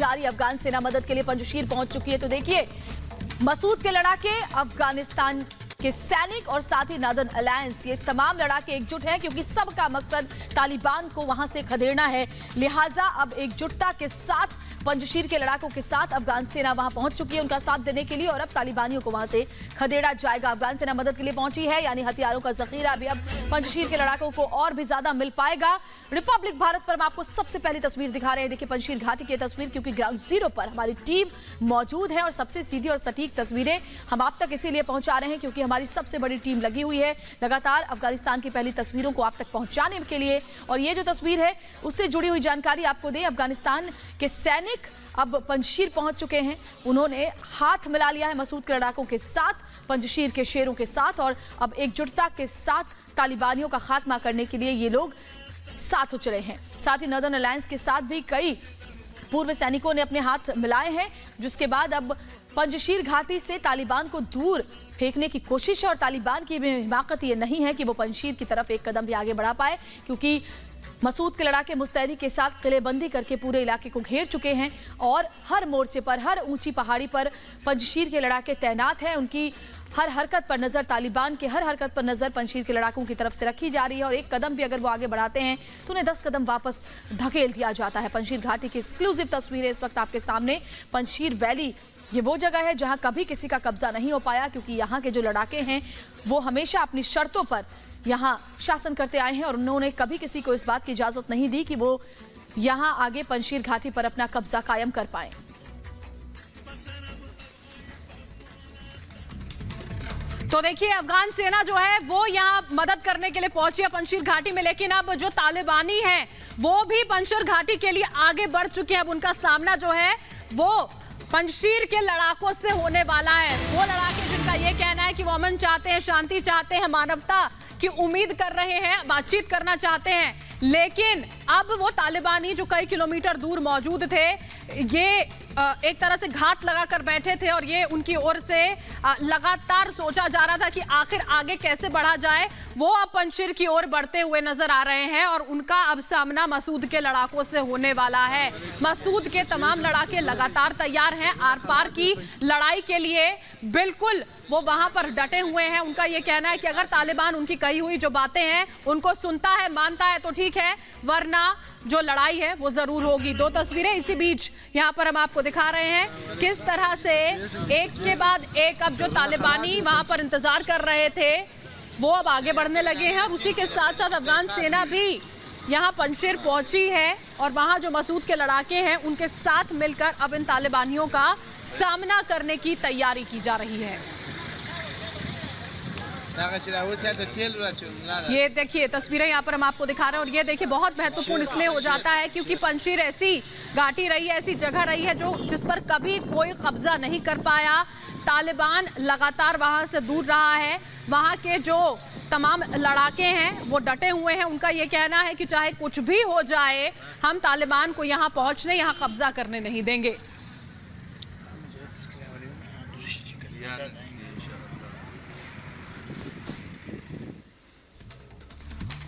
तैयारी, अफगान सेना मदद के लिए पंजशीर पहुंच चुकी है। तो देखिए, मसूद के लड़ाके, अफगानिस्तान के सैनिक और साथ ही नॉर्दर्न अलायंस, ये तमाम लड़ाके एकजुट हैं क्योंकि सबका मकसद तालिबान को वहां से खदेड़ना है। लिहाजा अब एकजुटता के साथ पंजशीर के लड़ाकों के साथ अफगान सेना वहां पहुंच चुकी है उनका साथ देने के लिए, और अब तालिबानियों को वहां से खदेड़ा जाएगा। अफगान सेना मदद के लिए पहुंची है, यानी हथियारों का जखीरा भी अब पंजशीर के लड़ाकों को और भी ज्यादा मिल पाएगा। रिपब्लिक भारत पर हम आपको सबसे पहली तस्वीर दिखा रहे हैं। देखिए पंजशीर घाटी की तस्वीर, क्योंकि ग्राउंड जीरो पर हमारी टीम मौजूद है और सबसे सीधी और सटीक तस्वीरें हम आप तक इसीलिए पहुंचा रहे हैं क्योंकि हमारी सबसे बड़ी टीम लगी हुई है लगातार अफगानिस्तान की पहली तस्वीरों को आप तक पहुंचाने के लिए। और ये जो तस्वीर है उससे जुड़ी हुई जानकारी आपको दें, अफगानिस्तान के सैनिक अब पंजशीर पहुंच चुके हैं। उन्होंने हाथ मिला लिया है मसूद के लड़ाकों के साथ, पंजशीर के शेरों के साथ, और अब एकजुटता के साथ तालिबानियों का खात्मा करने के लिए ये लोग साथ उचले हैं। साथ ही नॉर्दर्न अलायंस के साथ भी कई पूर्व सैनिकों ने अपने हाथ मिलाए हैं, जिसके बाद अब पंजशीर घाटी से तालिबान को दूर फेंकने की कोशिश है। और तालिबान की हिमाकत ये नहीं है कि वो पंजशीर की तरफ एक कदम भी आगे बढ़ा पाए, क्योंकि मसूद के लड़ाके मुस्तैदी के साथ किलेबंदी करके पूरे इलाके को घेर चुके हैं और हर मोर्चे पर, हर ऊंची पहाड़ी पर पंजशीर के लड़ाके तैनात हैं। उनकी हर हरकत पर नजर, तालिबान के हर हरकत पर नजर पंजशीर के लड़ाकों की तरफ से रखी जा रही है, और एक कदम भी अगर वो आगे बढ़ाते हैं तो उन्हें 10 कदम वापस धकेल दिया जाता है। पंजशीर घाटी की एक्सक्लूसिव तस्वीरें इस वक्त आपके सामने। पंजशीर वैली ये वो जगह है जहां कभी किसी का कब्जा नहीं हो पाया, क्योंकि यहाँ के जो लड़ाके हैं वो हमेशा अपनी शर्तों पर यहाँ शासन करते आए हैं और उन्होंने कभी किसी को इस बात की इजाजत नहीं दी कि वो यहाँ आगे पंजशीर घाटी पर अपना कब्जा कायम कर पाए। तो देखिए, अफगान सेना जो है वो यहाँ मदद करने के लिए पहुंची है पंजशीर घाटी में, लेकिन अब जो तालिबानी हैं वो भी पंजशीर घाटी के लिए आगे बढ़ चुके हैं। अब उनका सामना जो है वो पंजशीर के लड़ाकों से होने वाला है। वो लड़ाके जिनका ये कहना है कि वो अमन चाहते हैं, शांति चाहते हैं, मानवता की उम्मीद कर रहे हैं, बातचीत करना चाहते हैं, लेकिन अब वो तालिबानी जो कई किलोमीटर दूर मौजूद थे, ये एक तरह से घात लगाकर बैठे थे और ये उनकी ओर से लगातार सोचा जा रहा था कि आखिर आगे कैसे बढ़ा जाए। वो अब पंजशीर की ओर बढ़ते हुए नजर आ रहे हैं और उनका अब सामना मसूद के लड़ाकों से होने वाला है। मसूद के तमाम लड़ाके लगातार तैयार हैं आर पार की लड़ाई के लिए, बिल्कुल वो वहां पर डटे हुए हैं। उनका ये कहना है कि अगर तालिबान उनकी कही हुई जो बातें हैं उनको सुनता है, मानता है तो ठीक है, वरना जो लड़ाई है वो जरूर होगी। दो तस्वीरें इसी बीच यहाँ पर हम आपको दिखा रहे हैं किस तरह से एक के बाद एक अब जो तालिबानी वहां पर इंतजार कर रहे थे वो अब आगे बढ़ने लगे हैं, और उसी के साथ साथ अफगान सेना भी यहाँ पंजशीर पहुंची है और वहां जो मसूद के लड़ाके हैं उनके साथ मिलकर अब इन तालिबानियों का सामना करने की तैयारी की जा रही है। ये देखिए तस्वीरें यहाँ पर हम आपको दिखा रहे हैं, और ये देखिए बहुत महत्वपूर्ण इसलिए हो जाता है क्योंकि पंजशीर ऐसी घाटी रही है, ऐसी जगह रही है जो जिस पर कभी कोई कब्जा नहीं कर पाया। तालिबान लगातार वहां से दूर रहा है। वहां के जो तमाम लड़ाके हैं वो डटे हुए हैं। उनका ये कहना है कि चाहे कुछ भी हो जाए, हम तालिबान को यहाँ पहुंचने, यहाँ कब्जा करने नहीं देंगे।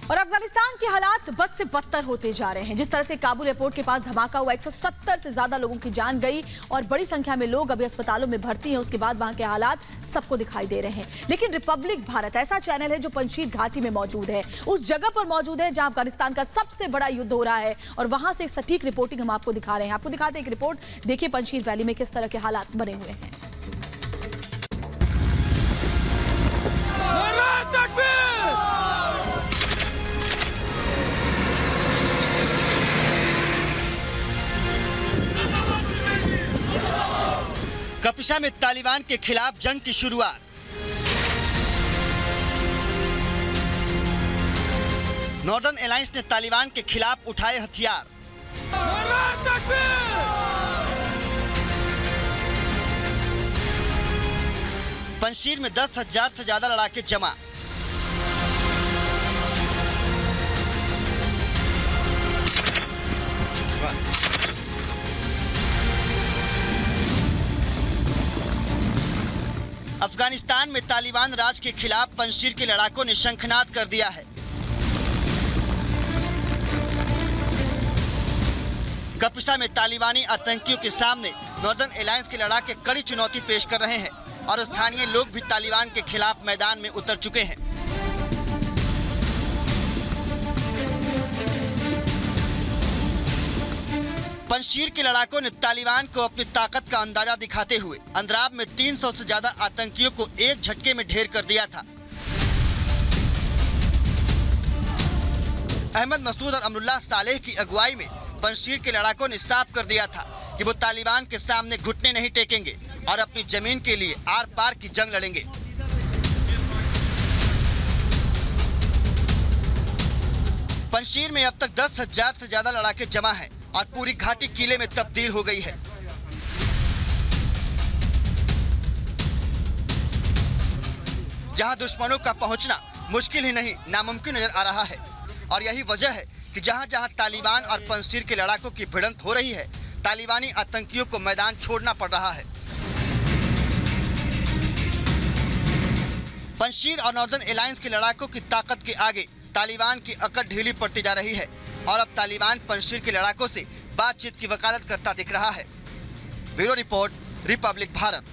और अफगानिस्तान के हालात बद से बदतर होते जा रहे हैं। जिस तरह से काबुल एयरपोर्ट के पास धमाका हुआ, 170 से ज्यादा लोगों की जान गई और बड़ी संख्या में लोग अभी अस्पतालों में भर्ती हैं। उसके बाद वहां के हालात सबको दिखाई दे रहे हैं। लेकिन रिपब्लिक भारत ऐसा चैनल है जो पंजशीर घाटी में मौजूद है, उस जगह पर मौजूद है जहां अफगानिस्तान का सबसे बड़ा युद्ध हो रहा है, और वहां से सटीक रिपोर्टिंग हम आपको दिखा रहे हैं। आपको दिखाते हैं एक रिपोर्ट। देखिए पंजशीर वैली में किस तरह के हालात बने हुए हैं। कपिशा में तालिबान के खिलाफ जंग की शुरुआत। नॉर्दर्न अलायंस ने तालिबान के खिलाफ उठाए हथियार। पंजशीर में 10,000 से ज्यादा लड़ाके जमा। अफगानिस्तान में तालिबान राज के खिलाफ पंजशीर के लड़ाकों ने शंखनाद कर दिया है। कपिसा में तालिबानी आतंकियों के सामने नॉर्दर्न अलायंस के लड़ाके कड़ी चुनौती पेश कर रहे हैं और स्थानीय लोग भी तालिबान के खिलाफ मैदान में उतर चुके हैं। पंजशीर के लड़ाकों ने तालिबान को अपनी ताकत का अंदाजा दिखाते हुए अंद्राब में 300 से ज्यादा आतंकियों को एक झटके में ढेर कर दिया था। अहमद मसूद और अमरुल्लाह सालेह की अगुवाई में पंजशीर के लड़ाकों ने साफ कर दिया था कि वो तालिबान के सामने घुटने नहीं टेकेंगे और अपनी जमीन के लिए आर पार की जंग लड़ेंगे। पंजशीर में अब तक 10,000 से ज्यादा लड़ाके जमा हैं और पूरी घाटी किले में तब्दील हो गई है। जहां दुश्मनों का पहुंचना मुश्किल ही नहीं नामुमकिन नजर आ रहा है और यही वजह है कि जहां जहां तालिबान और पंजशीर के लड़ाकों की भिड़ंत हो रही है, तालिबानी आतंकियों को मैदान छोड़ना पड़ रहा है। पंजशीर और नॉर्दर्न अलायंस के लड़ाकों की ताकत के आगे तालिबान की अकड़ ढीली पड़ती जा रही है और अब तालिबान पंजशीर के लड़ाकों से बातचीत की वकालत करता दिख रहा है। Bureau report, Republic Bharat.